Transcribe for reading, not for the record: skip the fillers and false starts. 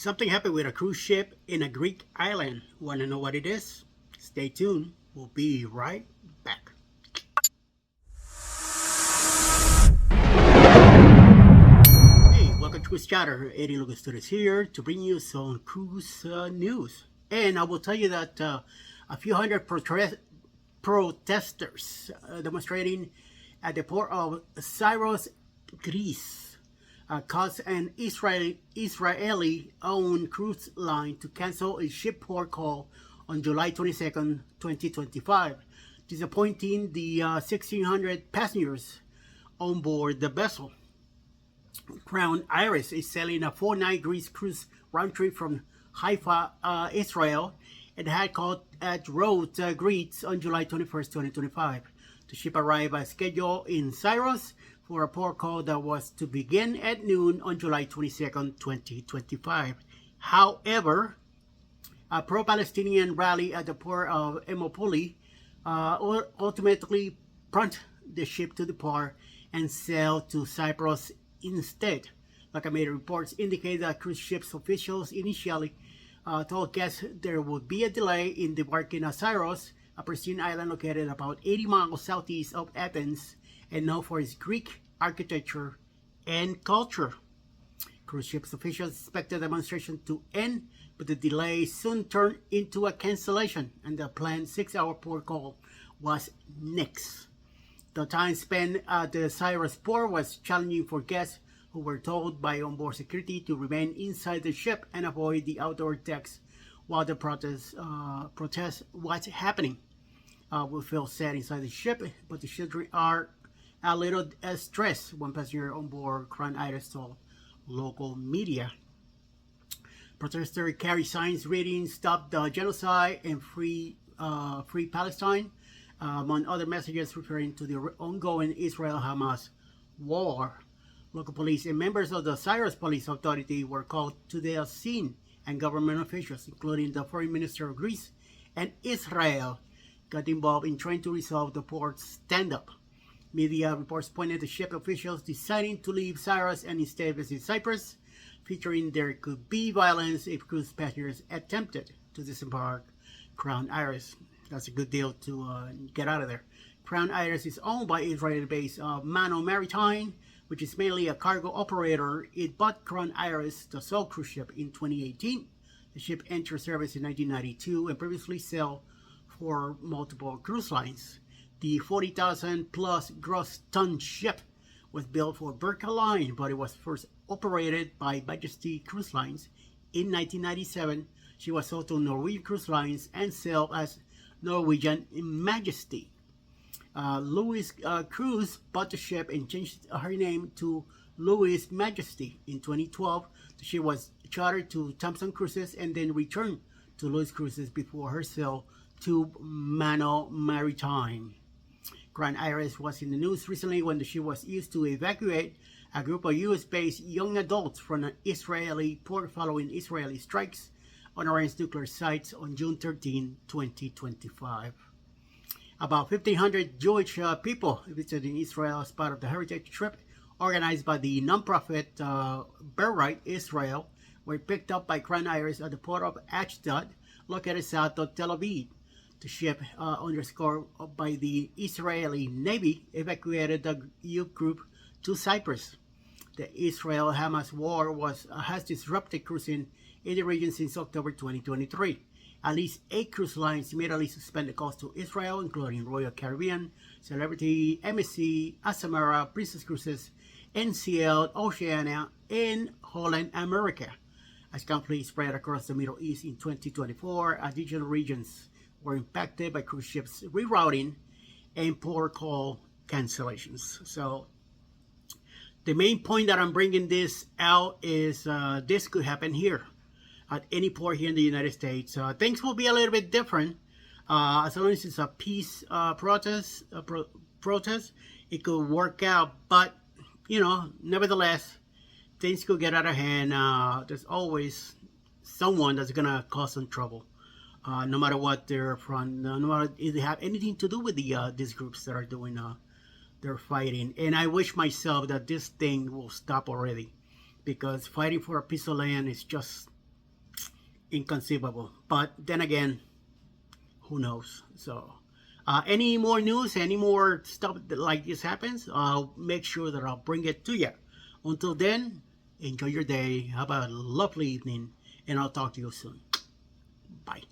Something happened with a cruise ship in a Greek island. Want to know what it is? Stay tuned. We'll be right back. Hey, welcome to Cruise Chatter. Eddie Lucas Studios here to bring you some cruise news. And I will tell you that a few hundred protesters demonstrating at the port of Syros, Greece, caused an Israeli-owned cruise line to cancel a ship port call on July 22nd, 2025, disappointing the 1,600 passengers on board the vessel. Crown Iris is sailing a 4-night Greece cruise round trip from Haifa, Israel, and had called at Rhodes, Greece on July 21st, 2025. The ship arrived as scheduled in Syros for a port call that was to begin at noon on July 22nd, 2025. However, a pro-Palestinian rally at the port of Emopoli ultimately prompted the ship to depart and sail to Cyprus instead. Local reports indicate that cruise ship's officials initially told guests there would be a delay in debarking at Syros, a pristine island located about 80 miles southeast of Athens and known for its Greek architecture and culture. Cruise ship's officials expected the demonstration to end, but the delay soon turned into a cancellation, and the planned 6-hour port call was nixed. The time spent at the Syros port was challenging for guests who were told by onboard security to remain inside the ship and avoid the outdoor decks while the protest was happening. We feel sad inside the ship, but the children are a little stressed, one passenger on board Crown Iris told local media. Protesters carry signs reading "Stop the Genocide" and Free Palestine, among other messages referring to the ongoing Israel-Hamas war. Local police and members of the Syros Police Authority were called to the scene, and government officials, including the Foreign Minister of Greece and Israel, got involved in trying to resolve the port's stand-up. Media reports pointed to ship officials deciding to leave Syros and instead visit Cyprus, featuring there could be violence if cruise passengers attempted to disembark Crown Iris. That's a good deal to get out of there. Crown Iris is owned by Israeli-based Mano Maritime, which is mainly a cargo operator. It bought Crown Iris, the sole cruise ship, in 2018. The ship entered service in 1992 and previously sailed for multiple cruise lines. The 40,000 plus gross ton ship was built for Birka Line, but it was first operated by Majesty Cruise Lines in 1997. She was sold to Norwegian Cruise Lines and sailed as Norwegian Majesty. Louis Cruise bought the ship and changed her name to Louis Majesty in 2012. The ship was chartered to Thompson Cruises and then returned to Louis Cruises before her sale to Mano Maritime. Crown Iris was in the news recently when the ship was used to evacuate a group of US-based young adults from an Israeli port following Israeli strikes on Iran's nuclear sites on June 13, 2025. About 1,500 Jewish people visited Israel as part of the heritage trip organized by the nonprofit Berite Israel were picked up by Crown Iris at the port of Ashdod, located south of Tel Aviv. The ship, underscored by the Israeli Navy, evacuated the youth group to Cyprus. The Israel-Hamas war has disrupted cruising in the region since October 2023. At least 8 cruise lines immediately suspended calls to Israel, including Royal Caribbean, Celebrity, MSC, Asamara, Princess Cruises, NCL, Oceania, and Holland America. As conflict spread across the Middle East in 2024, additional regions were impacted by cruise ships rerouting and port call cancellations. So the main point that I'm bringing this out is this could happen here at any port here in the United States. Things will be a little bit different as long as it's a peace protest. It could work out, but nevertheless, things could get out of hand. There's always someone that's gonna cause some trouble. No matter what they're from, no matter if they have anything to do with these groups that are doing their fighting. And I wish myself that this thing will stop already, because fighting for a piece of land is just inconceivable. But then again, who knows? So any more news, any more stuff that like this happens, I'll make sure that I'll bring it to you. Until then, enjoy your day, have a lovely evening, and I'll talk to you soon. Bye.